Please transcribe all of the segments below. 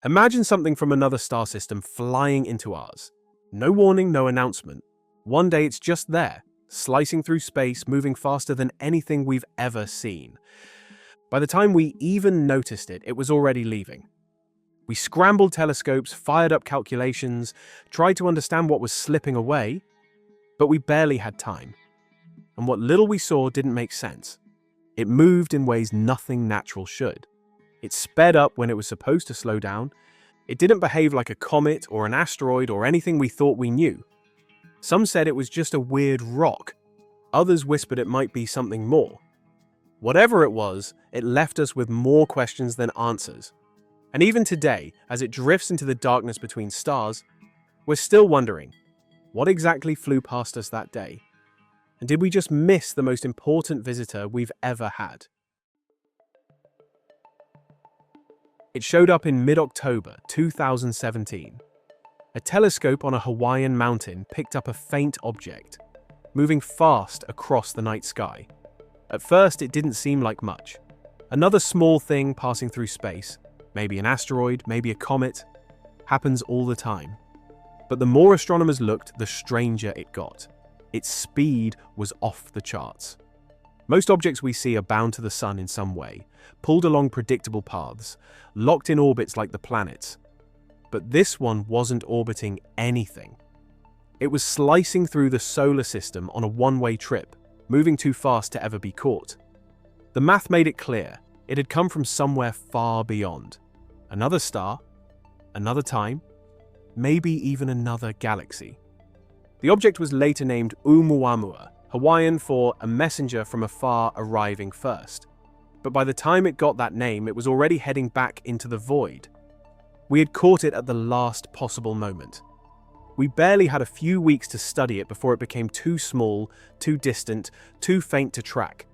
Imagine something from another star system flying into ours. No warning, no announcement. One day it's just there, slicing through space, moving faster than anything we've ever seen. By the time we even noticed it, it was already leaving. We scrambled telescopes, fired up calculations, tried to understand what was slipping away, but we barely had time. And what little we saw didn't make sense. It moved in ways nothing natural should. It sped up when it was supposed to slow down. It didn't behave like a comet or an asteroid or anything we thought we knew. Some said it was just a weird rock. Others whispered it might be something more. Whatever it was, it left us with more questions than answers. And even today, as it drifts into the darkness between stars, we're still wondering, what exactly flew past us that day? And did we just miss the most important visitor we've ever had? It showed up in mid-October 2017. A telescope on a Hawaiian mountain picked up a faint object, moving fast across the night sky. At first, it didn't seem like much. Another small thing passing through space, maybe an asteroid, maybe a comet, happens all the time. But the more astronomers looked, the stranger it got. Its speed was off the charts. Most objects we see are bound to the sun in some way, pulled along predictable paths, locked in orbits like the planets. But this one wasn't orbiting anything. It was slicing through the solar system on a one-way trip, moving too fast to ever be caught. The math made it clear. It had come from somewhere far beyond. Another star, another time, maybe even another galaxy. The object was later named Oumuamua, Hawaiian for a messenger from afar arriving first. But by the time it got that name, it was already heading back into the void. We had caught it at the last possible moment. We barely had a few weeks to study it before it became too small, too distant, too faint to track.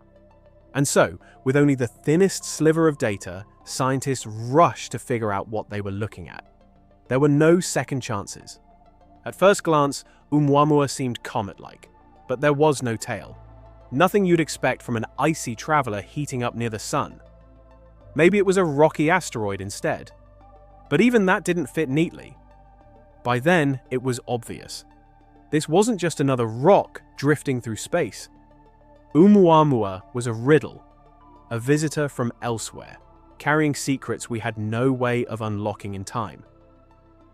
And so, with only the thinnest sliver of data, scientists rushed to figure out what they were looking at. There were no second chances. At first glance, Oumuamua seemed comet-like, but there was no tail. Nothing you'd expect from an icy traveler heating up near the sun. Maybe it was a rocky asteroid instead. But even that didn't fit neatly. By then, it was obvious. This wasn't just another rock drifting through space. Oumuamua was a riddle, a visitor from elsewhere, carrying secrets we had no way of unlocking in time.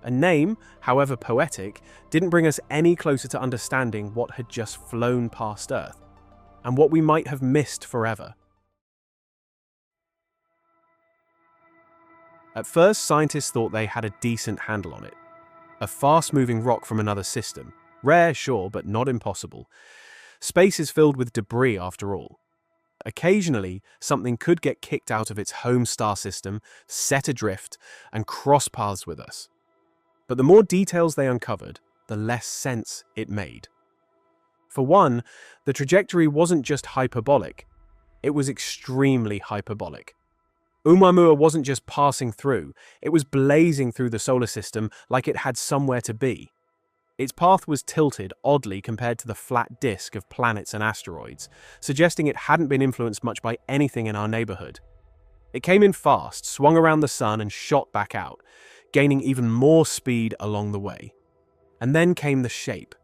A name, however poetic, didn't bring us any closer to understanding what had just flown past Earth, and what we might have missed forever. At first, scientists thought they had a decent handle on it. A fast-moving rock from another system. Rare, sure, but not impossible. Space is filled with debris, after all. Occasionally, something could get kicked out of its home star system, set adrift, and cross paths with us. But the more details they uncovered, the less sense it made. For one, the trajectory wasn't just hyperbolic. It was extremely hyperbolic. Oumuamua wasn't just passing through, it was blazing through the solar system like it had somewhere to be. Its path was tilted oddly compared to the flat disk of planets and asteroids, suggesting it hadn't been influenced much by anything in our neighborhood. It came in fast, swung around the sun and shot back out, gaining even more speed along the way. And then came the shape.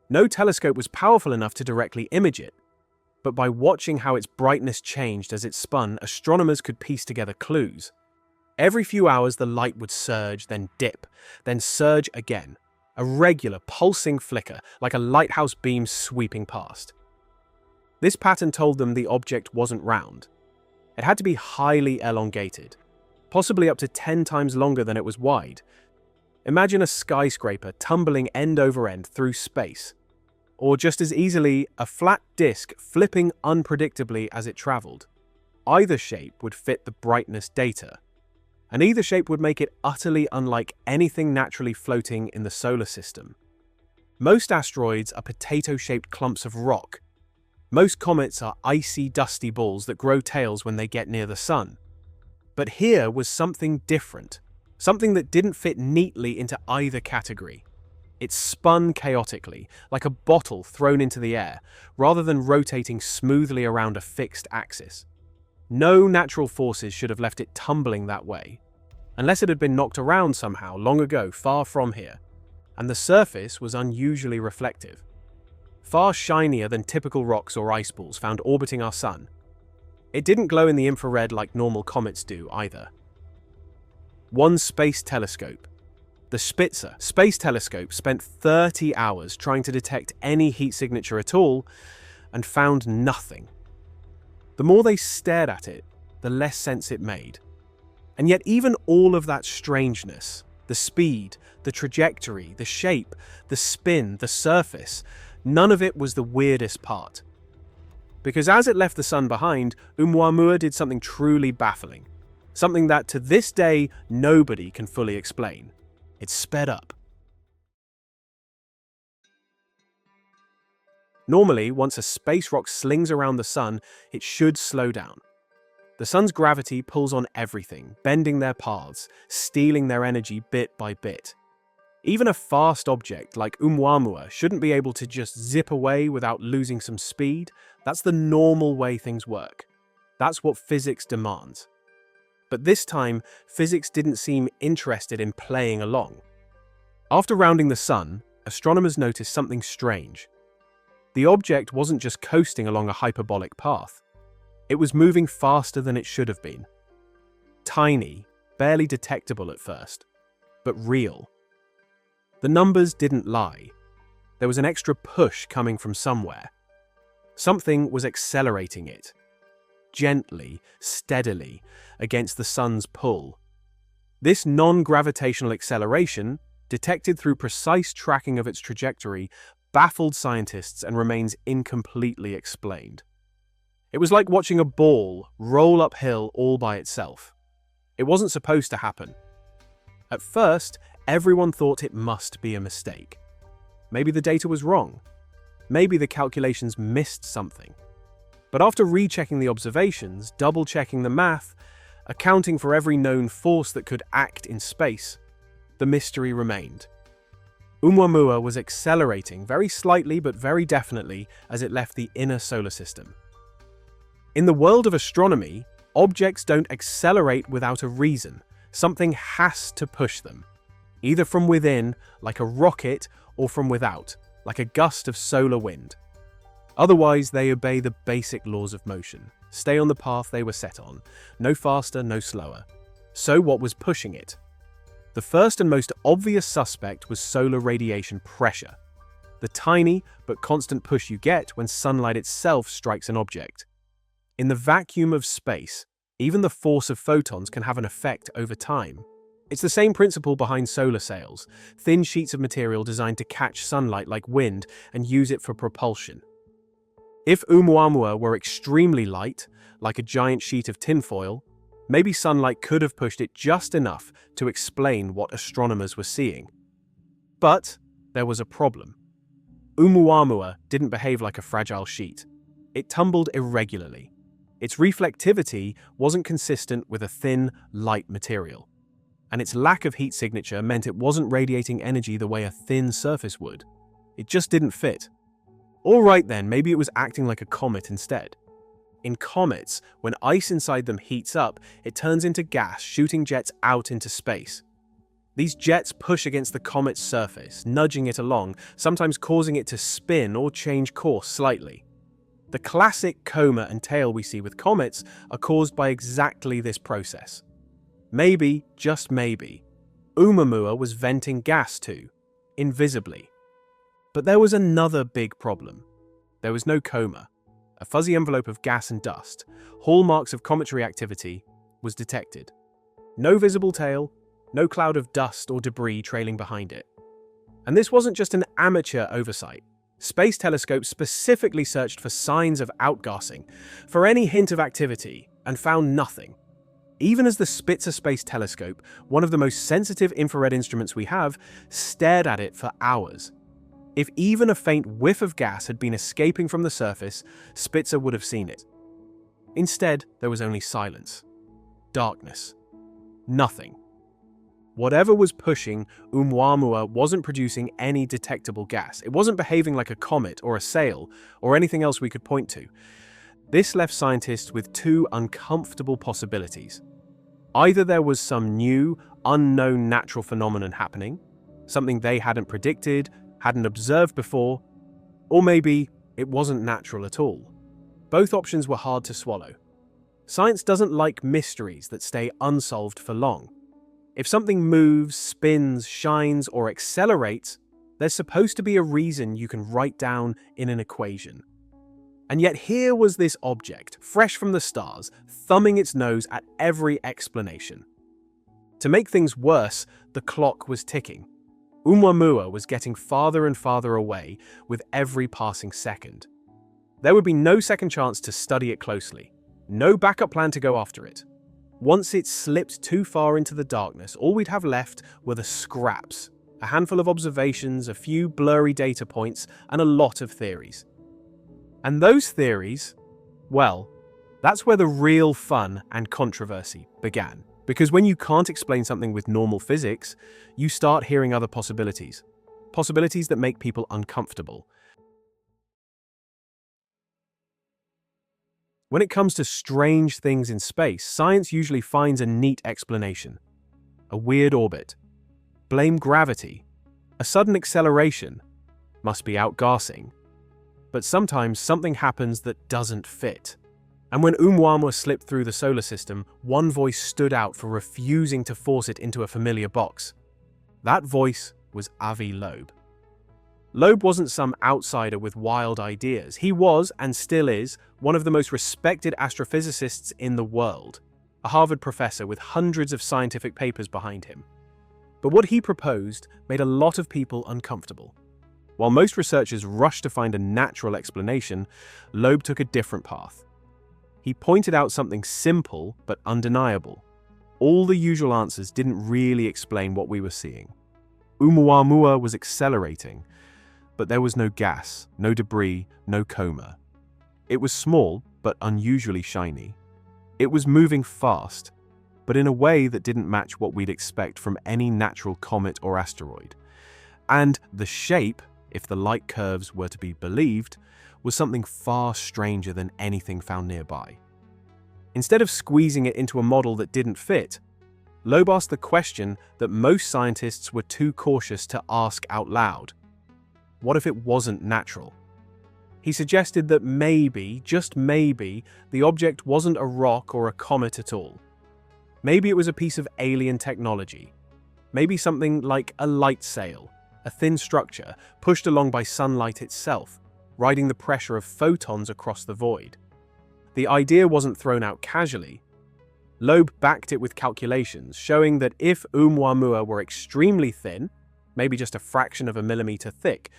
No telescope was powerful enough to directly image it, but by watching how its brightness changed as it spun, astronomers could piece together clues. Every few hours the light would surge, then dip, then surge again. A regular, pulsing flicker, like a lighthouse beam sweeping past. This pattern told them the object wasn't round. It had to be highly elongated, possibly up to 10 times longer than it was wide. Imagine a skyscraper tumbling end over end through space. Or just as easily, a flat disk flipping unpredictably as it traveled. Either shape would fit the brightness data, and either shape would make it utterly unlike anything naturally floating in the solar system. Most asteroids are potato-shaped clumps of rock. Most comets are icy, dusty balls that grow tails when they get near the sun. But here was something different, something that didn't fit neatly into either category. It spun chaotically, like a bottle thrown into the air, rather than rotating smoothly around a fixed axis. No natural forces should have left it tumbling that way. unless it had been knocked around somehow long ago far from here, and the surface was unusually reflective. Far shinier than typical rocks or ice balls found orbiting our sun. It didn't glow in the infrared like normal comets do either. One space telescope. The Spitzer space telescope spent 30 hours trying to detect any heat signature at all and found nothing. The more they stared at it, the less sense it made. And yet even all of that strangeness, the speed, the trajectory, the shape, the spin, the surface, none of it was the weirdest part. Because as it left the sun behind, Oumuamua did something truly baffling. Something that to this day nobody can fully explain. It sped up. Normally, once a space rock slings around the sun, it should slow down. The sun's gravity pulls on everything, bending their paths, stealing their energy bit by bit. Even a fast object like Oumuamua shouldn't be able to just zip away without losing some speed. That's the normal way things work. That's what physics demands. But this time, physics didn't seem interested in playing along. After rounding the sun, astronomers noticed something strange. The object wasn't just coasting along a hyperbolic path. It was moving faster than it should have been. Tiny, barely detectable at first, but real. The numbers didn't lie. There was an extra push coming from somewhere. Something was accelerating it. Gently, steadily, against the sun's pull. This non-gravitational acceleration, detected through precise tracking of its trajectory, baffled scientists and remains incompletely explained. It was like watching a ball roll uphill all by itself. It wasn't supposed to happen. At first, everyone thought it must be a mistake. Maybe the data was wrong. Maybe the calculations missed something. But after rechecking the observations, double-checking the math, accounting for every known force that could act in space, the mystery remained. Oumuamua was accelerating very slightly but very definitely as it left the inner solar system. In the world of astronomy, objects don't accelerate without a reason. Something has to push them, either from within, like a rocket, or from without, like a gust of solar wind. Otherwise, they obey the basic laws of motion, stay on the path they were set on, no faster, no slower. So what was pushing it? The first and most obvious suspect was solar radiation pressure, the tiny but constant push you get when sunlight itself strikes an object. In the vacuum of space, even the force of photons can have an effect over time. It's the same principle behind solar sails, thin sheets of material designed to catch sunlight like wind and use it for propulsion. If Oumuamua were extremely light, like a giant sheet of tinfoil, maybe sunlight could have pushed it just enough to explain what astronomers were seeing. But there was a problem. Oumuamua didn't behave like a fragile sheet. It tumbled irregularly. Its reflectivity wasn't consistent with a thin, light material. And its lack of heat signature meant it wasn't radiating energy the way a thin surface would. It just didn't fit. All right then, maybe it was acting like a comet instead. In comets, when ice inside them heats up, it turns into gas, shooting jets out into space. These jets push against the comet's surface, nudging it along, sometimes causing it to spin or change course slightly. The classic coma and tail we see with comets are caused by exactly this process. Maybe, just maybe, Oumuamua was venting gas too, invisibly. But there was another big problem. There was no coma. A fuzzy envelope of gas and dust, hallmarks of cometary activity, was detected. No visible tail, no cloud of dust or debris trailing behind it. And this wasn't just an amateur oversight. Space telescopes specifically searched for signs of outgassing, for any hint of activity, and found nothing. Even as the Spitzer Space Telescope, one of the most sensitive infrared instruments we have, stared at it for hours. If even a faint whiff of gas had been escaping from the surface, Spitzer would have seen it. Instead, there was only silence. Darkness. Nothing. Whatever was pushing, Oumuamua wasn't producing any detectable gas. It wasn't behaving like a comet or a sail or anything else we could point to. This left scientists with two uncomfortable possibilities. Either there was some new, unknown natural phenomenon happening, something they hadn't predicted, hadn't observed before, or maybe it wasn't natural at all. Both options were hard to swallow. Science doesn't like mysteries that stay unsolved for long. If something moves, spins, shines, or accelerates, there's supposed to be a reason you can write down in an equation. And yet here was this object, fresh from the stars, thumbing its nose at every explanation. To make things worse, the clock was ticking. Oumuamua was getting farther and farther away with every passing second. There would be no second chance to study it closely, no backup plan to go after it. Once it slipped too far into the darkness, all we'd have left were the scraps, a handful of observations, a few blurry data points, and a lot of theories. And those theories, well, that's where the real fun and controversy began. Because when you can't explain something with normal physics, you start hearing other possibilities. Possibilities that make people uncomfortable. When it comes to strange things in space, science usually finds a neat explanation. A weird orbit. Blame gravity. A sudden acceleration. Must be outgassing. But sometimes something happens that doesn't fit. And when Oumuamua slipped through the solar system, one voice stood out for refusing to force it into a familiar box. That voice was Loeb. Loeb wasn't some outsider with wild ideas. He was, and still is, one of the most respected astrophysicists in the world, a Harvard professor with hundreds of scientific papers behind him. But what he proposed made a lot of people uncomfortable. While most researchers rushed to find a natural explanation, Loeb took a different path. He pointed out something simple but undeniable. All the usual answers didn't really explain what we were seeing. Oumuamua was accelerating, but there was no gas, no debris, no coma. It was small, but unusually shiny. It was moving fast, but in a way that didn't match what we'd expect from any natural comet or asteroid. And the shape, if the light curves were to be believed, was something far stranger than anything found nearby. Instead of squeezing it into a model that didn't fit, Loeb asked the question that most scientists were too cautious to ask out loud. What if it wasn't natural? He suggested that maybe, just maybe, the object wasn't a rock or a comet at all. Maybe it was a piece of alien technology. Maybe something like a light sail, a thin structure pushed along by sunlight itself, riding the pressure of photons across the void. The idea wasn't thrown out casually. Loeb backed it with calculations, showing that if Oumuamua were extremely thin, maybe just a fraction of a millimeter thick,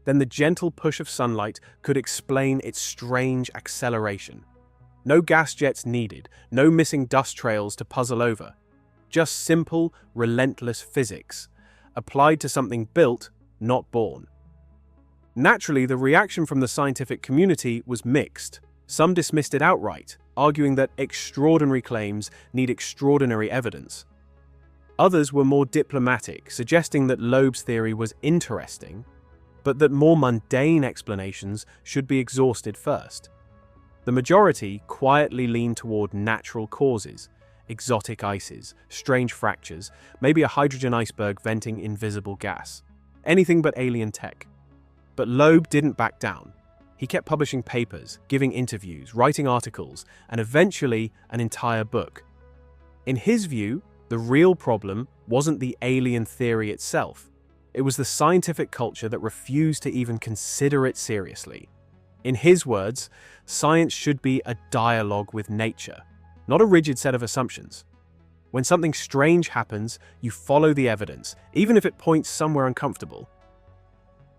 then the gentle push of sunlight could explain its strange acceleration. No gas jets needed, no missing dust trails to puzzle over. Just simple, relentless physics, applied to something built, not born. Naturally, the reaction from the scientific community was mixed. Some dismissed it outright, arguing that extraordinary claims need extraordinary evidence. Others were more diplomatic, suggesting that Loeb's theory was interesting, but that more mundane explanations should be exhausted first. The majority quietly leaned toward natural causes, exotic ices, strange fractures, maybe a hydrogen iceberg venting invisible gas. Anything but alien tech. But Loeb didn't back down. He kept publishing papers, giving interviews, writing articles, and eventually an entire book. In his view, the real problem wasn't the alien theory itself. It was the scientific culture that refused to even consider it seriously. In his words, science should be a dialogue with nature, not a rigid set of assumptions. When something strange happens, you follow the evidence, even if it points somewhere uncomfortable.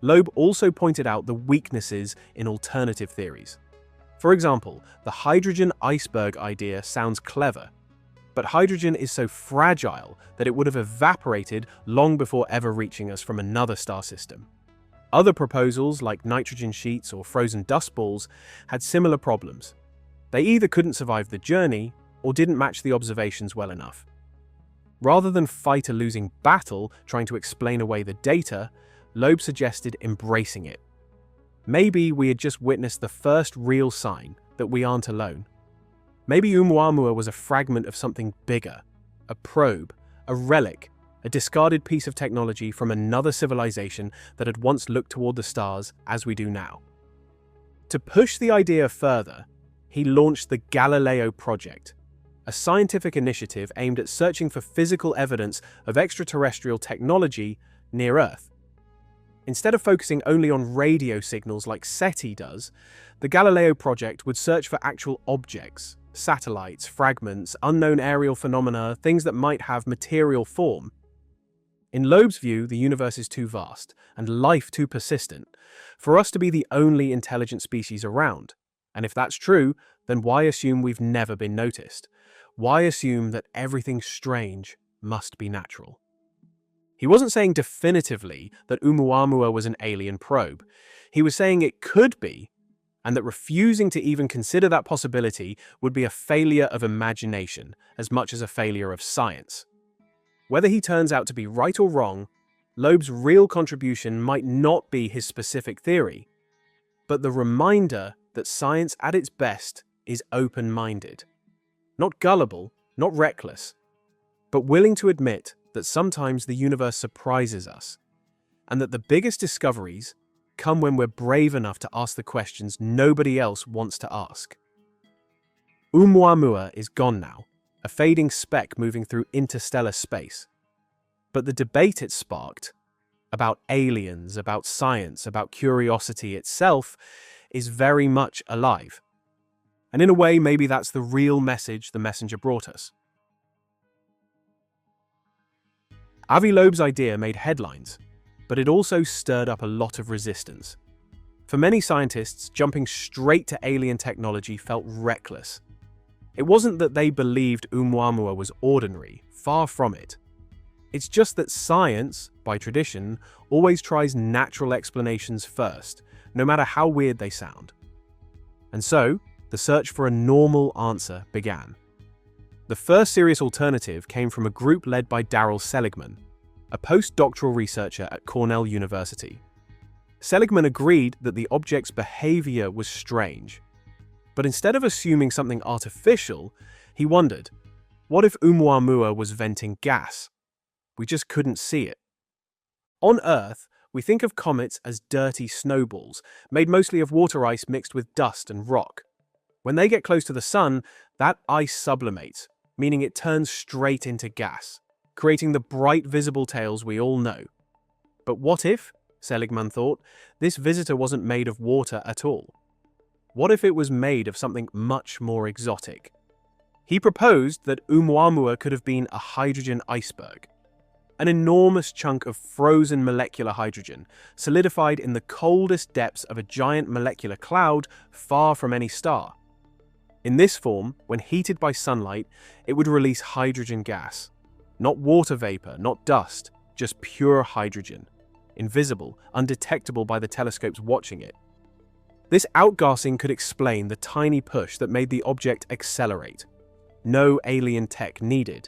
Loeb also pointed out the weaknesses in alternative theories. For example, the hydrogen iceberg idea sounds clever, but hydrogen is so fragile that it would have evaporated long before ever reaching us from another star system. Other proposals, like nitrogen sheets or frozen dust balls, had similar problems. They either couldn't survive the journey or didn't match the observations well enough. Rather than fight a losing battle trying to explain away the data, Loeb suggested embracing it. Maybe we had just witnessed the first real sign that we aren't alone. Maybe Oumuamua was a fragment of something bigger, a probe, a relic, a discarded piece of technology from another civilization that had once looked toward the stars as we do now. To push the idea further, he launched the Galileo Project, a scientific initiative aimed at searching for physical evidence of extraterrestrial technology near Earth. Instead of focusing only on radio signals like SETI does, the Galileo Project would search for actual objects, satellites, fragments, unknown aerial phenomena, things that might have material form. In Loeb's view, the universe is too vast, and life too persistent, for us to be the only intelligent species around. And if that's true, then why assume we've never been noticed? Why assume that everything strange must be natural? He wasn't saying definitively that Oumuamua was an alien probe. He was saying it could be, and that refusing to even consider that possibility would be a failure of imagination as much as a failure of science. Whether he turns out to be right or wrong, Loeb's real contribution might not be his specific theory, but the reminder that science at its best is open-minded. Not gullible, not reckless, but willing to admit that sometimes the universe surprises us, and that the biggest discoveries come when we're brave enough to ask the questions nobody else wants to ask. Oumuamua is gone now, a fading speck moving through interstellar space. But the debate it sparked, about aliens, about science, about curiosity itself, is very much alive. And in a way, maybe that's the real message the messenger brought us. Avi Loeb's idea made headlines, but it also stirred up a lot of resistance. For many scientists, jumping straight to alien technology felt reckless. It wasn't that they believed Oumuamua was ordinary, far from it. It's just that science, by tradition, always tries natural explanations first, no matter how weird they sound. And so, the search for a normal answer began. The first serious alternative came from a group led by Darryl Seligman, a postdoctoral researcher at Cornell University. Seligman agreed that the object's behavior was strange. But instead of assuming something artificial, he wondered, what if Oumuamua was venting gas? We just couldn't see it. On Earth, we think of comets as dirty snowballs, made mostly of water ice mixed with dust and rock. When they get close to the sun, that ice sublimates, meaning it turns straight into gas, creating the bright visible tails we all know. But what if, Seligman thought, this visitor wasn't made of water at all? What if it was made of something much more exotic? He proposed that Oumuamua could have been a hydrogen iceberg, an enormous chunk of frozen molecular hydrogen, solidified in the coldest depths of a giant molecular cloud far from any star. In this form, when heated by sunlight, it would release hydrogen gas. Not water vapor, not dust, just pure hydrogen. Invisible, undetectable by the telescopes watching it. This outgassing could explain the tiny push that made the object accelerate. No alien tech needed.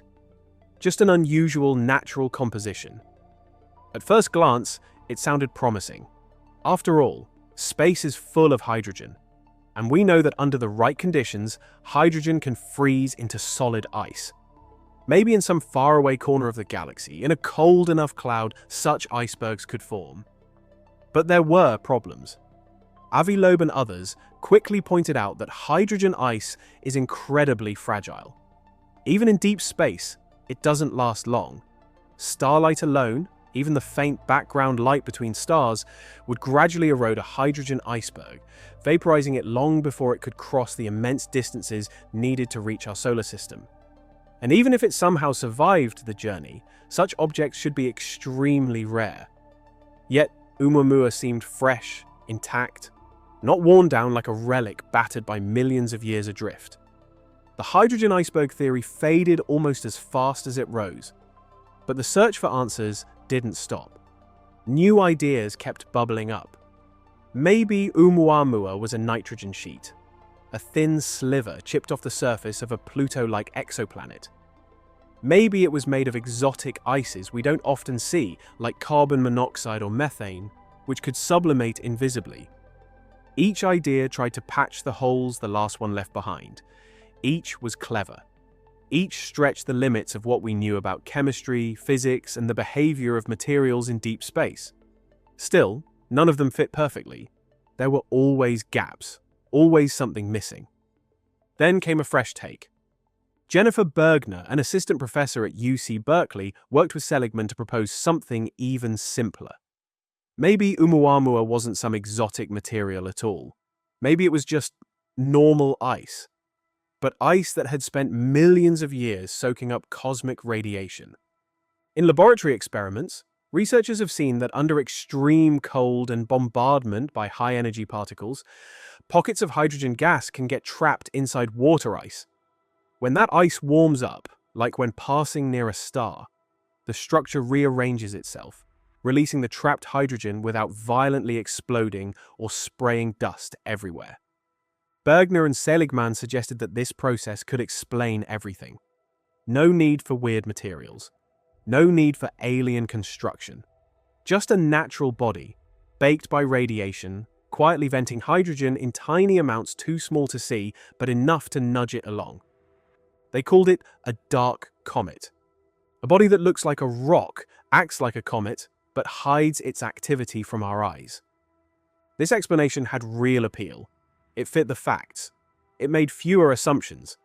Just an unusual natural composition. At first glance, it sounded promising. After all, space is full of hydrogen. And we know that under the right conditions, hydrogen can freeze into solid ice. Maybe in some faraway corner of the galaxy, in a cold enough cloud, such icebergs could form. But there were problems. Avi Loeb and others quickly pointed out that hydrogen ice is incredibly fragile. Even in deep space, it doesn't last long. Starlight alone, even the faint background light between stars, would gradually erode a hydrogen iceberg, vaporizing it long before it could cross the immense distances needed to reach our solar system. And even if it somehow survived the journey, such objects should be extremely rare. Yet, Oumuamua seemed fresh, intact, not worn down like a relic battered by millions of years adrift. The hydrogen iceberg theory faded almost as fast as it rose. But the search for answers didn't stop. New ideas kept bubbling up. Maybe Oumuamua was a nitrogen sheet, a thin sliver chipped off the surface of a Pluto-like exoplanet. Maybe it was made of exotic ices we don't often see, like carbon monoxide or methane, which could sublimate invisibly. Each idea tried to patch the holes the last one left behind. Each was clever. Each stretched the limits of what we knew about chemistry, physics, and the behavior of materials in deep space. Still, none of them fit perfectly. There were always gaps, always something missing. Then came a fresh take. Jennifer Bergner, an assistant professor at UC Berkeley, worked with Seligman to propose something even simpler. Maybe Oumuamua wasn't some exotic material at all. Maybe it was just normal ice. But ice that had spent millions of years soaking up cosmic radiation. In laboratory experiments, researchers have seen that under extreme cold and bombardment by high-energy particles, pockets of hydrogen gas can get trapped inside water ice. When that ice warms up, like when passing near a star, the structure rearranges itself, releasing the trapped hydrogen without violently exploding or spraying dust everywhere. Bergner and Seligman suggested that this process could explain everything. No need for weird materials. No need for alien construction. Just a natural body, baked by radiation, quietly venting hydrogen in tiny amounts too small to see, but enough to nudge it along. They called it a dark comet. A body that looks like a rock, acts like a comet, but hides its activity from our eyes. This explanation had real appeal. It fit the facts. It made fewer assumptions.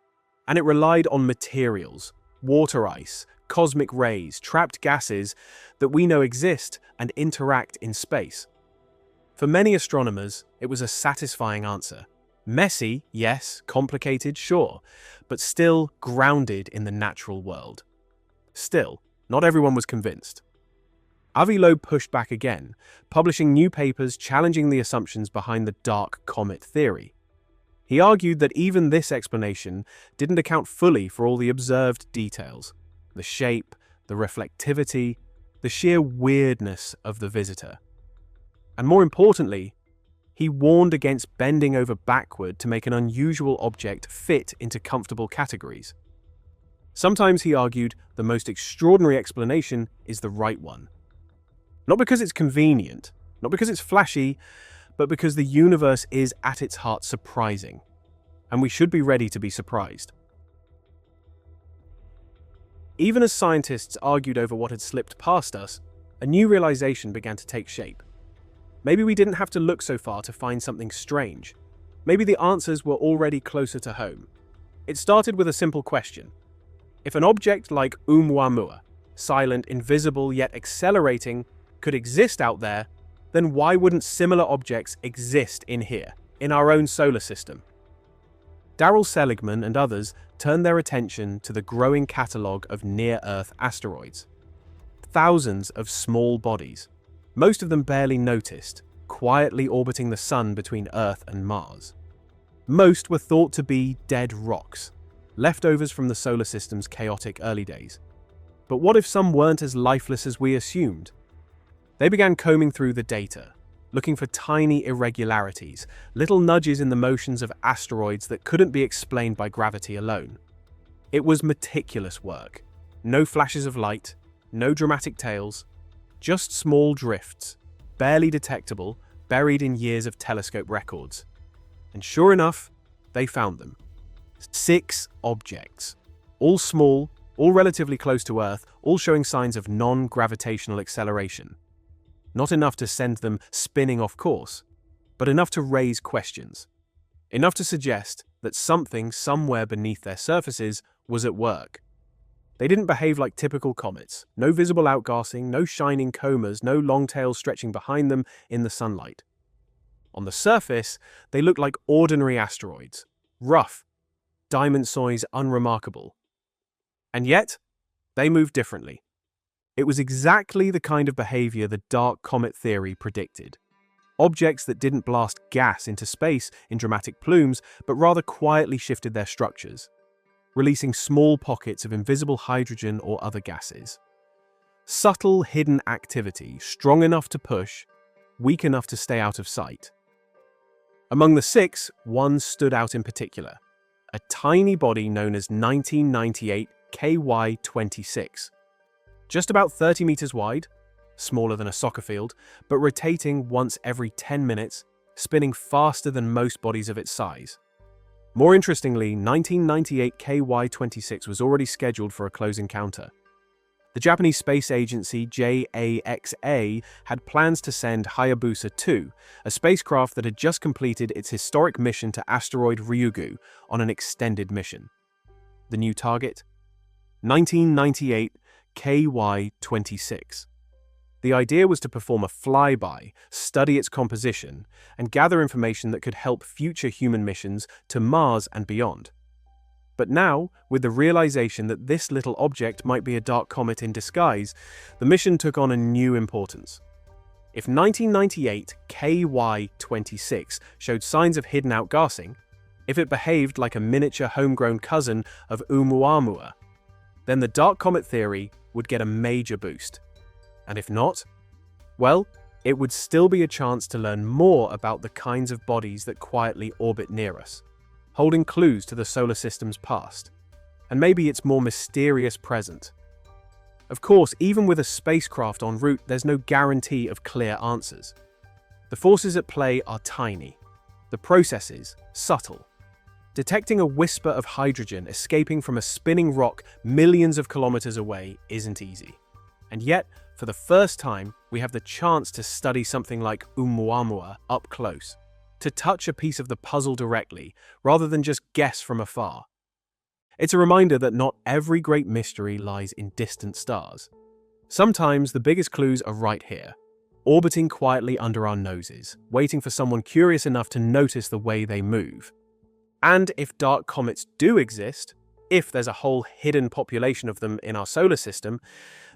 And it relied on materials, water ice, cosmic rays, trapped gases that we know exist and interact in space. For many astronomers, it was a satisfying answer. Messy, yes, complicated, sure, but still grounded in the natural world. Still, not everyone was convinced. Loeb pushed back again, publishing new papers challenging the assumptions behind the dark comet theory. He argued that even this explanation didn't account fully for all the observed details, the shape, the reflectivity, the sheer weirdness of the visitor. And more importantly, he warned against bending over backward to make an unusual object fit into comfortable categories. Sometimes, he argued, the most extraordinary explanation is the right one. Not because it's convenient, not because it's flashy, but because the universe is at its heart surprising, and we should be ready to be surprised. Even as scientists argued over what had slipped past us, a new realization began to take shape. Maybe we didn't have to look so far to find something strange. Maybe the answers were already closer to home. It started with a simple question. If an object like Oumuamua, silent, invisible, yet accelerating, could exist out there, then why wouldn't similar objects exist in here, in our own solar system? Darryl Seligman and others turned their attention to the growing catalogue of near-Earth asteroids. Thousands of small bodies, most of them barely noticed, quietly orbiting the Sun between Earth and Mars. Most were thought to be dead rocks, leftovers from the solar system's chaotic early days. But what if some weren't as lifeless as we assumed? They began combing through the data, looking for tiny irregularities, little nudges in the motions of asteroids that couldn't be explained by gravity alone. It was meticulous work. No flashes of light, no dramatic tails, just small drifts, barely detectable, buried in years of telescope records. And sure enough, they found them. 6 objects, all small, all relatively close to Earth, all showing signs of non-gravitational acceleration. Not enough to send them spinning off course, but enough to raise questions. Enough to suggest that something somewhere beneath their surfaces was at work. They didn't behave like typical comets. No visible outgassing, no shining comas, no long tails stretching behind them in the sunlight. On the surface, they looked like ordinary asteroids. Rough, diamond-sized, unremarkable. And yet, they moved differently. It was exactly the kind of behavior the dark comet theory predicted. Objects that didn't blast gas into space in dramatic plumes, but rather quietly shifted their structures, releasing small pockets of invisible hydrogen or other gases. Subtle, hidden activity, strong enough to push, weak enough to stay out of sight. Among the 6, one stood out in particular, a tiny body known as 1998 KY26. Just about 30 meters wide, smaller than a soccer field, but rotating once every 10 minutes, spinning faster than most bodies of its size. More interestingly, 1998 KY-26 was already scheduled for a close encounter. The Japanese space agency JAXA had plans to send Hayabusa 2, a spacecraft that had just completed its historic mission to asteroid Ryugu, on an extended mission. The new target? 1998 KY-26. The idea was to perform a flyby, study its composition, and gather information that could help future human missions to Mars and beyond. But now, with the realization that this little object might be a dark comet in disguise, the mission took on a new importance. If 1998 KY-26 showed signs of hidden outgassing, if it behaved like a miniature homegrown cousin of Oumuamua, then the dark comet theory would get a major boost. And if not, well, it would still be a chance to learn more about the kinds of bodies that quietly orbit near us, holding clues to the solar system's past, and maybe its more mysterious present. Of course, even with a spacecraft en route, there's no guarantee of clear answers. The forces at play are tiny, the processes subtle. Detecting a whisper of hydrogen escaping from a spinning rock millions of kilometers away isn't easy. And yet, for the first time, we have the chance to study something like Oumuamua up close, to touch a piece of the puzzle directly, rather than just guess from afar. It's a reminder that not every great mystery lies in distant stars. Sometimes the biggest clues are right here, orbiting quietly under our noses, waiting for someone curious enough to notice the way they move. And if dark comets do exist, if there's a whole hidden population of them in our solar system,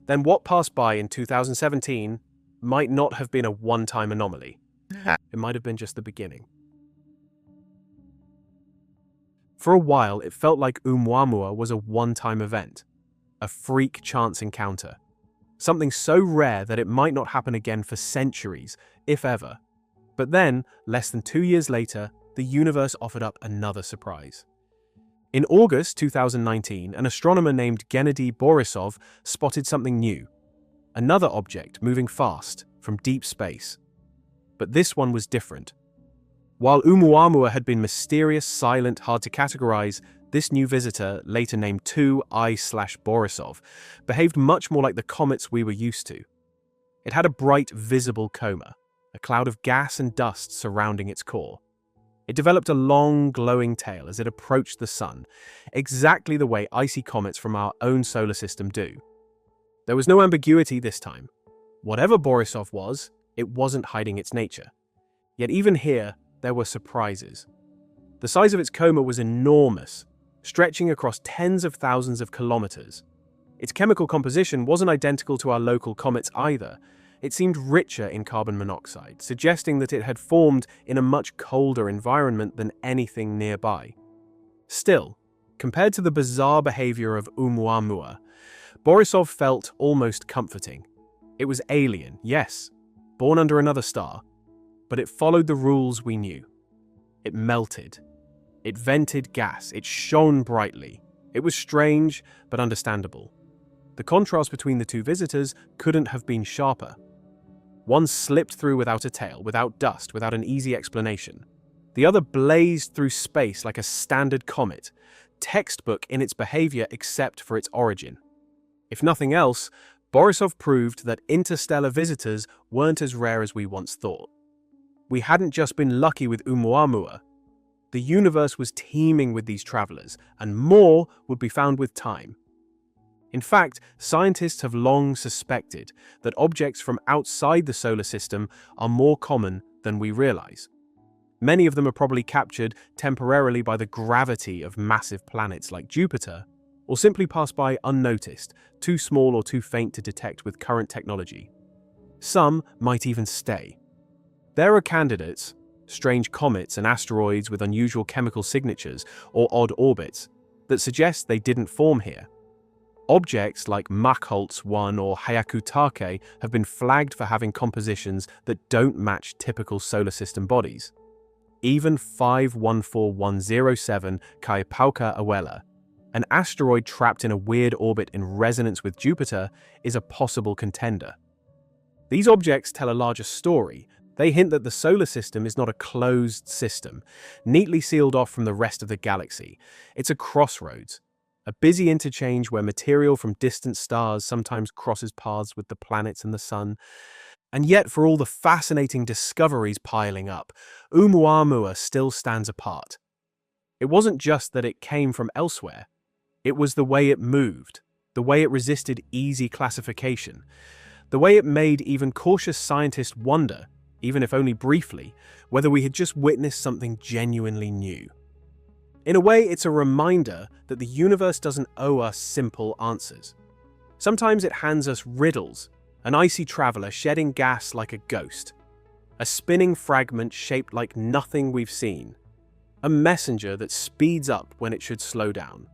then what passed by in 2017 might not have been a one-time anomaly. It might have been just the beginning. For a while, it felt like Oumuamua was a one-time event, a freak chance encounter, something so rare that it might not happen again for centuries, if ever. But then, less than 2 years later, the universe offered up another surprise. In August 2019, an astronomer named Gennady Borisov spotted something new, another object moving fast from deep space. But this one was different. While Oumuamua had been mysterious, silent, hard to categorize, this new visitor, later named 2I/Borisov, behaved much more like the comets we were used to. It had a bright, visible coma, a cloud of gas and dust surrounding its core. It developed a long, glowing tail as it approached the sun, exactly the way icy comets from our own solar system do. There was no ambiguity this time. Whatever Borisov was, it wasn't hiding its nature. Yet even here, there were surprises. The size of its coma was enormous, stretching across tens of thousands of kilometers. Its chemical composition wasn't identical to our local comets either. It seemed richer in carbon monoxide, suggesting that it had formed in a much colder environment than anything nearby. Still, compared to the bizarre behavior of Oumuamua, Borisov felt almost comforting. It was alien, yes, born under another star, but it followed the rules we knew. It melted. It vented gas. It shone brightly. It was strange, but understandable. The contrast between the two visitors couldn't have been sharper. One slipped through without a tail, without dust, without an easy explanation. The other blazed through space like a standard comet, textbook in its behavior except for its origin. If nothing else, Borisov proved that interstellar visitors weren't as rare as we once thought. We hadn't just been lucky with Oumuamua. The universe was teeming with these travelers, and more would be found with time. In fact, scientists have long suspected that objects from outside the solar system are more common than we realize. Many of them are probably captured temporarily by the gravity of massive planets like Jupiter, or simply pass by unnoticed, too small or too faint to detect with current technology. Some might even stay. There are candidates, strange comets and asteroids with unusual chemical signatures or odd orbits, that suggest they didn't form here. Objects like Machholz 1 or Hyakutake have been flagged for having compositions that don't match typical solar system bodies. Even 514107 Kaipauka-Awela, an asteroid trapped in a weird orbit in resonance with Jupiter, is a possible contender. These objects tell a larger story, They hint that the solar system is not a closed system, neatly sealed off from the rest of the galaxy. It's a crossroads, a busy interchange where material from distant stars sometimes crosses paths with the planets and the sun. And yet, for all the fascinating discoveries piling up, Oumuamua still stands apart. It wasn't just that it came from elsewhere. It was the way it moved, the way it resisted easy classification, the way it made even cautious scientists wonder, even if only briefly, whether we had just witnessed something genuinely new. In a way, it's a reminder that the universe doesn't owe us simple answers. Sometimes it hands us riddles, an icy traveler shedding gas like a ghost, a spinning fragment shaped like nothing we've seen, a messenger that speeds up when it should slow down.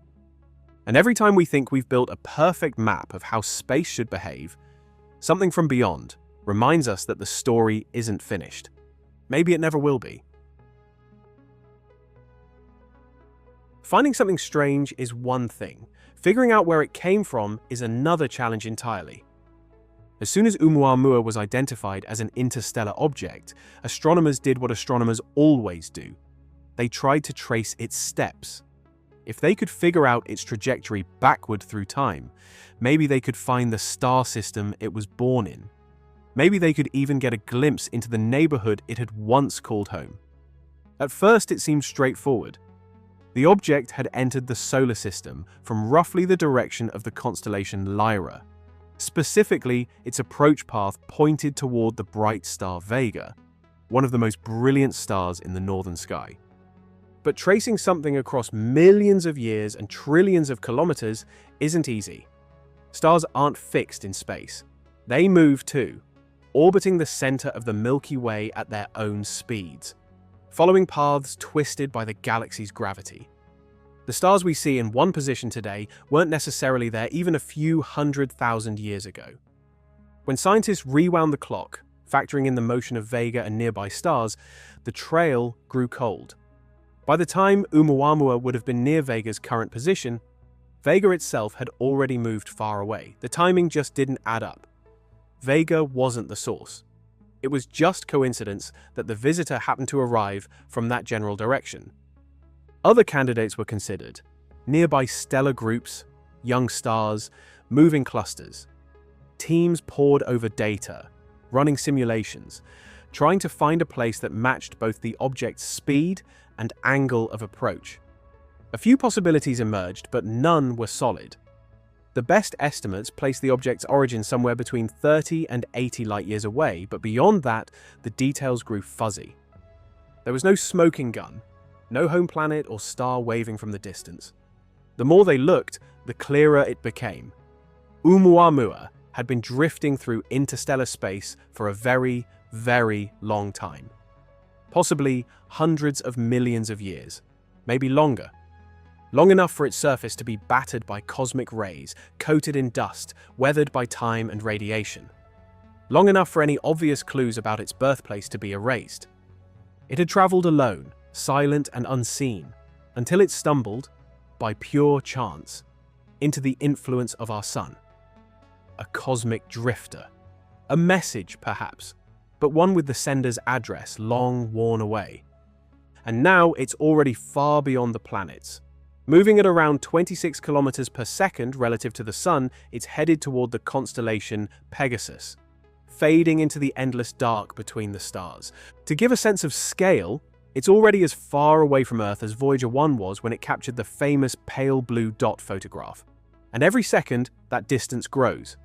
And every time we think we've built a perfect map of how space should behave, something from beyond reminds us that the story isn't finished. Maybe it never will be. Finding something strange is one thing. Figuring out where it came from is another challenge entirely. As soon as Oumuamua was identified as an interstellar object, astronomers did what astronomers always do. They tried to trace its steps. If they could figure out its trajectory backward through time, maybe they could find the star system it was born in. Maybe they could even get a glimpse into the neighborhood it had once called home. At first, it seemed straightforward. The object had entered the solar system from roughly the direction of the constellation Lyra. Specifically, its approach path pointed toward the bright star Vega, one of the most brilliant stars in the northern sky. But tracing something across millions of years and trillions of kilometers isn't easy. Stars aren't fixed in space. They move too, orbiting the center of the Milky Way at their own speeds, following paths twisted by the galaxy's gravity. The stars we see in one position today weren't necessarily there even a few 100,000 years ago. When scientists rewound the clock, factoring in the motion of Vega and nearby stars, the trail grew cold. By the time Oumuamua would have been near Vega's current position, Vega itself had already moved far away. The timing just didn't add up. Vega wasn't the source. It was just coincidence that the visitor happened to arrive from that general direction. Other candidates were considered: nearby stellar groups, young stars, moving clusters. Teams pored over data, running simulations, trying to find a place that matched both the object's speed and angle of approach. A few possibilities emerged, but none were solid. The best estimates placed the object's origin somewhere between 30 and 80 light-years away, but beyond that, the details grew fuzzy. There was no smoking gun, no home planet or star waving from the distance. The more they looked, the clearer it became. Oumuamua had been drifting through interstellar space for a very, very long time. Possibly hundreds of millions of years, maybe longer. Long enough for its surface to be battered by cosmic rays, coated in dust, weathered by time and radiation. Long enough for any obvious clues about its birthplace to be erased. It had traveled alone, silent and unseen, until it stumbled, by pure chance, into the influence of our sun. A cosmic drifter. A message, perhaps, but one with the sender's address long worn away. And now it's already far beyond the planets. Moving at around 26 kilometers per second relative to the sun, it's headed toward the constellation Pegasus, fading into the endless dark between the stars. To give a sense of scale, it's already as far away from Earth as Voyager 1 was when it captured the famous pale blue dot photograph. And every second, that distance grows.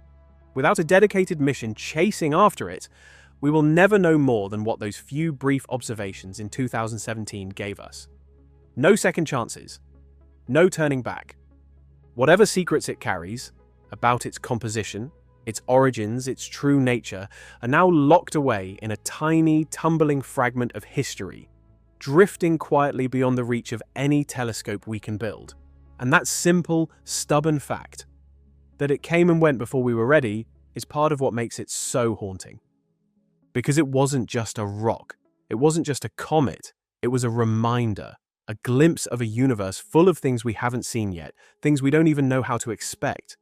Without a dedicated mission chasing after it, we will never know more than what those few brief observations in 2017 gave us. No second chances. No turning back. Whatever secrets it carries, about its composition, its origins, its true nature, are now locked away in a tiny, tumbling fragment of history, drifting quietly beyond the reach of any telescope we can build. And that simple, stubborn fact, that it came and went before we were ready, is part of what makes it so haunting. Because it wasn't just a rock, it wasn't just a comet, it was a reminder, a glimpse of a universe full of things we haven't seen yet, things we don't even know how to expect.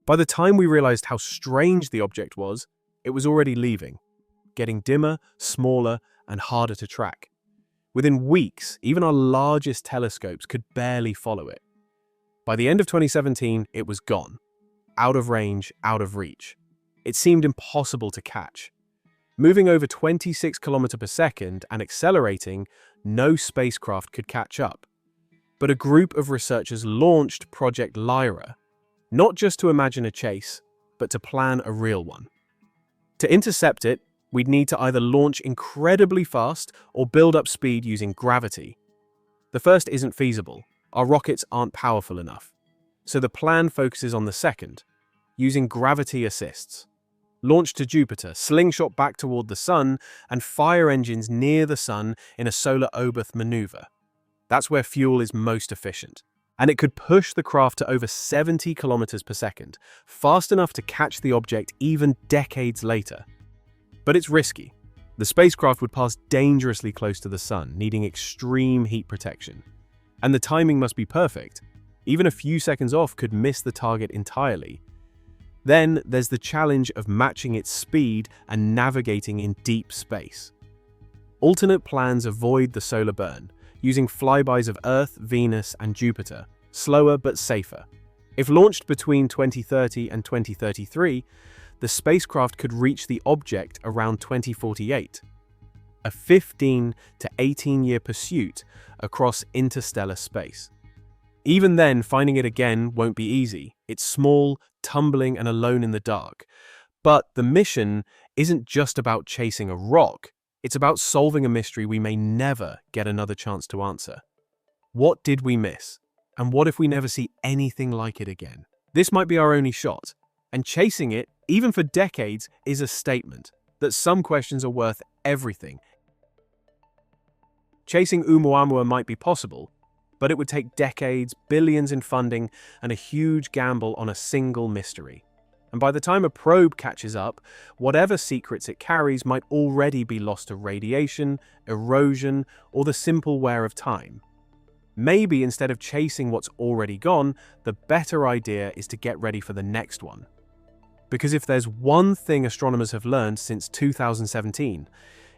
By the time we realized how strange the object was, it was already leaving, getting dimmer, smaller, and harder to track. Within weeks, even our largest telescopes could barely follow it. By the end of 2017, it was gone. Out of range, out of reach. It seemed impossible to catch. Moving over 26 kilometers per second and accelerating, no spacecraft could catch up. But a group of researchers launched Project Lyra, not just to imagine a chase, but to plan a real one. To intercept it, we'd need to either launch incredibly fast or build up speed using gravity. The first isn't feasible. Our rockets aren't powerful enough. So the plan focuses on the second, using gravity assists. Launch to Jupiter, slingshot back toward the Sun, and fire engines near the Sun in a solar obverse maneuver. That's where fuel is most efficient. And it could push the craft to over 70 kilometers per second, fast enough to catch the object even decades later. But it's risky. The spacecraft would pass dangerously close to the Sun, needing extreme heat protection. And the timing must be perfect. Even a few seconds off could miss the target entirely. Then there's the challenge of matching its speed and navigating in deep space. Alternate plans avoid the solar burn, using flybys of Earth, Venus, and Jupiter, slower but safer. If launched between 2030 and 2033, the spacecraft could reach the object around 2048. A 15 to 18-year pursuit across interstellar space. Even then, finding it again won't be easy. It's small, tumbling, and alone in the dark. But the mission isn't just about chasing a rock. It's about solving a mystery we may never get another chance to answer. What did we miss? And what if we never see anything like it again? This might be our only shot. And chasing it, even for decades, is a statement that some questions are worth everything. Chasing Oumuamua might be possible, but it would take decades, billions in funding, and a huge gamble on a single mystery. And by the time a probe catches up, whatever secrets it carries might already be lost to radiation, erosion, or the simple wear of time. Maybe instead of chasing what's already gone, the better idea is to get ready for the next one. Because if there's one thing astronomers have learned since 2017,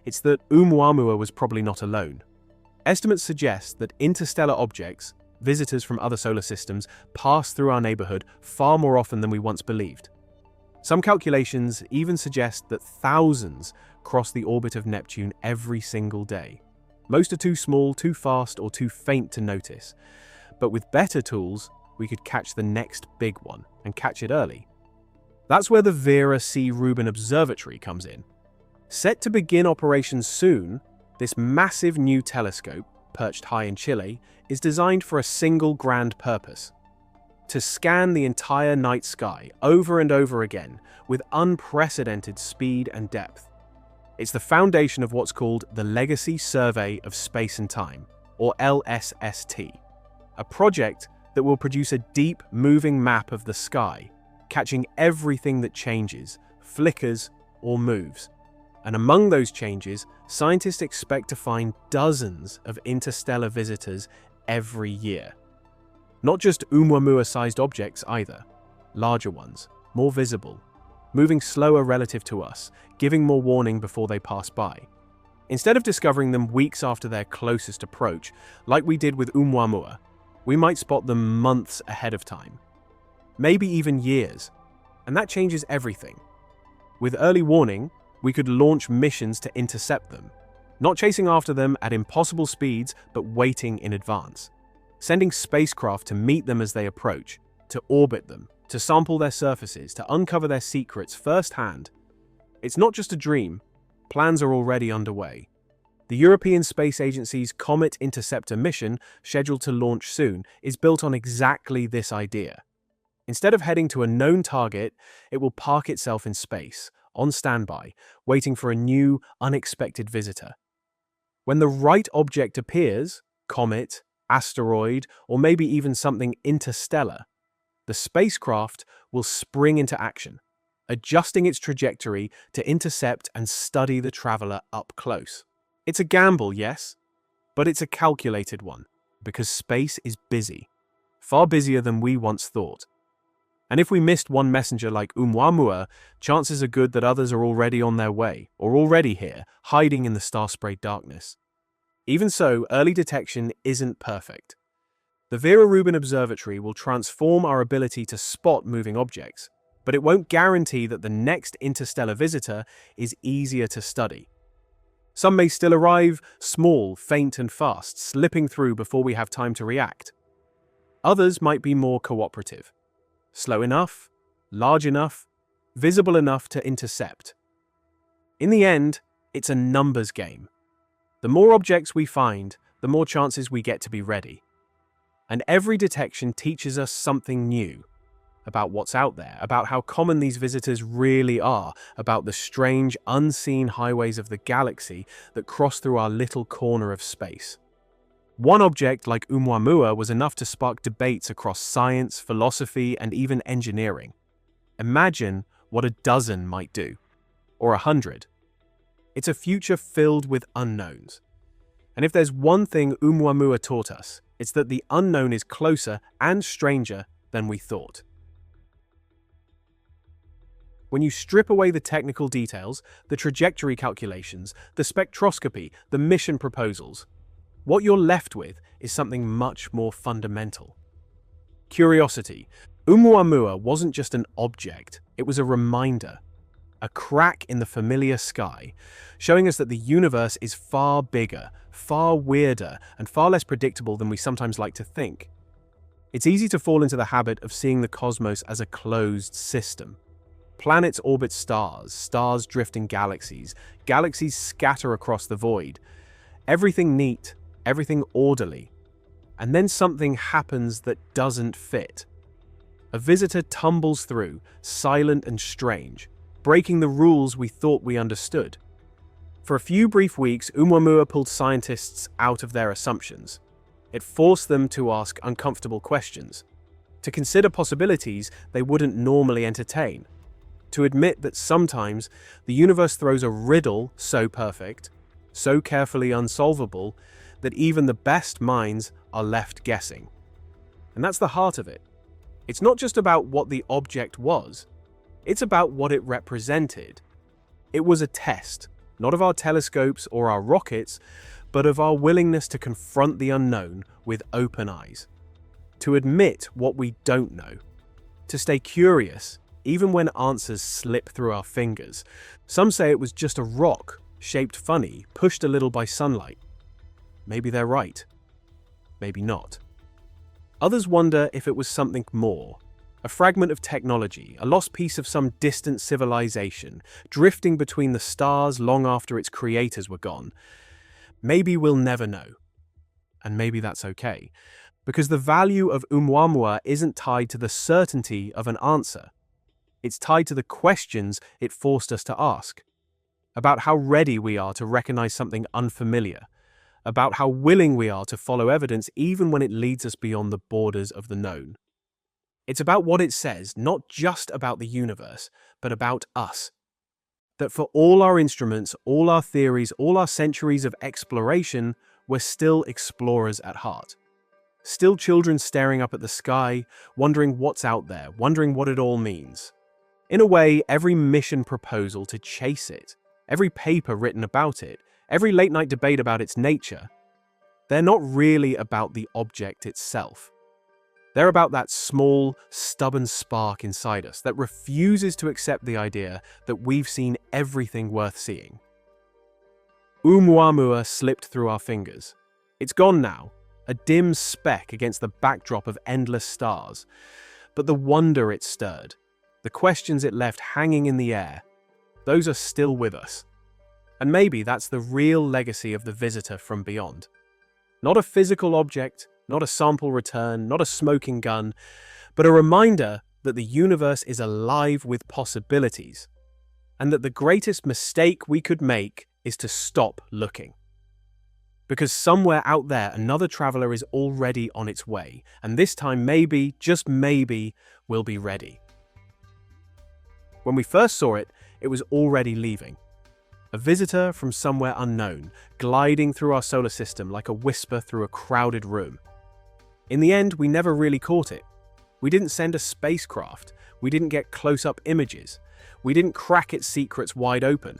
it's that Oumuamua was probably not alone. Estimates suggest that interstellar objects, visitors from other solar systems, pass through our neighborhood far more often than we once believed. Some calculations even suggest that thousands cross the orbit of Neptune every single day. Most are too small, too fast, or too faint to notice. But with better tools, we could catch the next big one, and catch it early. That's where the Vera C. Rubin Observatory comes in. Set to begin operations soon, this massive new telescope, perched high in Chile, is designed for a single grand purpose: to scan the entire night sky over and over again with unprecedented speed and depth. It's the foundation of what's called the Legacy Survey of Space and Time, or LSST, a project that will produce a deep, moving map of the sky, catching everything that changes, flickers, or moves. And among those changes, scientists expect to find dozens of interstellar visitors every year. Not just Oumuamua-sized objects either, larger ones, more visible, moving slower relative to us, giving more warning before they pass by. Instead of discovering them weeks after their closest approach, like we did with Oumuamua, we might spot them months ahead of time. Maybe even years. And that changes everything. With early warning, we could launch missions to intercept them, not chasing after them at impossible speeds, but waiting in advance. Sending spacecraft to meet them as they approach, to orbit them, to sample their surfaces, to uncover their secrets firsthand. It's not just a dream. Plans are already underway. The European Space Agency's Comet Interceptor mission, scheduled to launch soon, is built on exactly this idea. Instead of heading to a known target, it will park itself in space, on standby, waiting for a new, unexpected visitor. When the right object appears, comet, asteroid, or maybe even something interstellar, the spacecraft will spring into action, adjusting its trajectory to intercept and study the traveler up close. It's a gamble, yes, but it's a calculated one, because space is busy, far busier than we once thought. And if we missed one messenger like Oumuamua, chances are good that others are already on their way, or already here, hiding in the star-sprayed darkness. Even so, early detection isn't perfect. The Vera Rubin Observatory will transform our ability to spot moving objects, but it won't guarantee that the next interstellar visitor is easier to study. Some may still arrive, small, faint and fast, slipping through before we have time to react. Others might be more cooperative. Slow enough, large enough, visible enough to intercept. In the end, it's a numbers game. The more objects we find, the more chances we get to be ready. And every detection teaches us something new about what's out there, about how common these visitors really are, about the strange, unseen highways of the galaxy that cross through our little corner of space. One object like Oumuamua was enough to spark debates across science, philosophy, and even engineering. Imagine what a dozen might do, or 100. It's a future filled with unknowns. And if there's one thing Oumuamua taught us, it's that the unknown is closer and stranger than we thought. When you strip away the technical details, the trajectory calculations, the spectroscopy, the mission proposals, what you're left with is something much more fundamental. Curiosity. Oumuamua wasn't just an object, it was a reminder. A crack in the familiar sky, showing us that the universe is far bigger, far weirder, and far less predictable than we sometimes like to think. It's easy to fall into the habit of seeing the cosmos as a closed system. Planets orbit stars, stars drift in galaxies, galaxies scatter across the void. Everything neat, everything orderly. And then something happens that doesn't fit. A visitor tumbles through, silent and strange, breaking the rules we thought we understood. For a few brief weeks, Oumuamua pulled scientists out of their assumptions. It forced them to ask uncomfortable questions, to consider possibilities they wouldn't normally entertain, to admit that sometimes the universe throws a riddle so perfect, so carefully unsolvable, that even the best minds are left guessing. And that's the heart of it. It's not just about what the object was, it's about what it represented. It was a test, not of our telescopes or our rockets, but of our willingness to confront the unknown with open eyes, to admit what we don't know, to stay curious even when answers slip through our fingers. Some say it was just a rock, shaped funny, pushed a little by sunlight. Maybe they're right. Maybe not. Others wonder if it was something more. A fragment of technology, a lost piece of some distant civilization, drifting between the stars long after its creators were gone. Maybe we'll never know. And maybe that's okay, because the value of Oumuamua isn't tied to the certainty of an answer. It's tied to the questions it forced us to ask, about how ready we are to recognize something unfamiliar, about how willing we are to follow evidence even when it leads us beyond the borders of the known. It's about what it says, not just about the universe, but about us. That for all our instruments, all our theories, all our centuries of exploration, we're still explorers at heart. Still children staring up at the sky, wondering what's out there, wondering what it all means. In a way, every mission proposal to chase it, every paper written about it, every late-night debate about its nature, they're not really about the object itself. They're about that small, stubborn spark inside us that refuses to accept the idea that we've seen everything worth seeing. Oumuamua slipped through our fingers. It's gone now, a dim speck against the backdrop of endless stars. But the wonder it stirred, the questions it left hanging in the air, those are still with us. And maybe that's the real legacy of the visitor from beyond. Not a physical object, not a sample return, not a smoking gun, but a reminder that the universe is alive with possibilities, and that the greatest mistake we could make is to stop looking. Because somewhere out there, another traveler is already on its way, and this time maybe, just maybe, we'll be ready. When we first saw it, it was already leaving. A visitor from somewhere unknown, gliding through our solar system like a whisper through a crowded room. In the end, we never really caught it. We didn't send a spacecraft, We didn't get close-up images. We didn't crack its secrets wide open.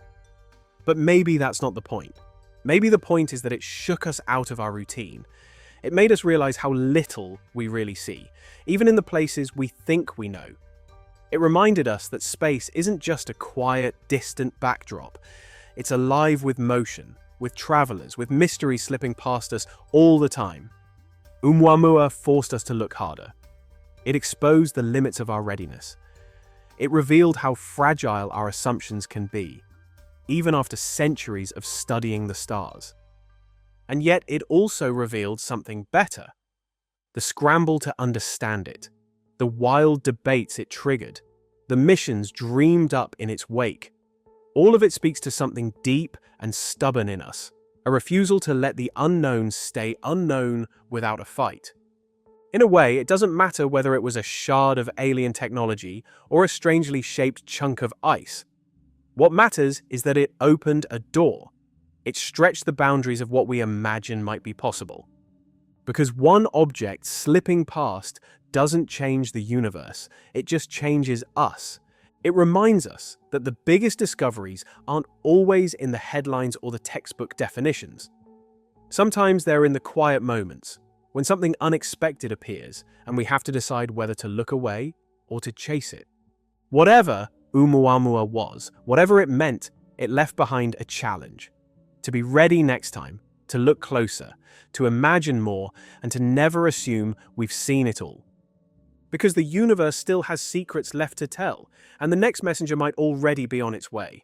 But maybe that's not the point. Maybe the point is that it shook us out of our routine. It made us realize how little we really see, even in the places we think we know. It reminded us that space isn't just a quiet, distant backdrop. It's alive with motion, with travelers, with mysteries slipping past us all the time. Oumuamua forced us to look harder. It exposed the limits of our readiness. It revealed how fragile our assumptions can be, even after centuries of studying the stars. And yet it also revealed something better. The scramble to understand it, the wild debates it triggered, the missions dreamed up in its wake. All of it speaks to something deep and stubborn in us, a refusal to let the unknown stay unknown without a fight. In a way, it doesn't matter whether it was a shard of alien technology or a strangely shaped chunk of ice. What matters is that it opened a door. It stretched the boundaries of what we imagine might be possible. Because one object slipping past doesn't change the universe, it just changes us. It reminds us that the biggest discoveries aren't always in the headlines or the textbook definitions. Sometimes they're in the quiet moments, when something unexpected appears and we have to decide whether to look away or to chase it. Whatever Oumuamua was, whatever it meant, it left behind a challenge. To be ready next time, to look closer, to imagine more, and to never assume we've seen it all. Because the universe still has secrets left to tell, and the next messenger might already be on its way.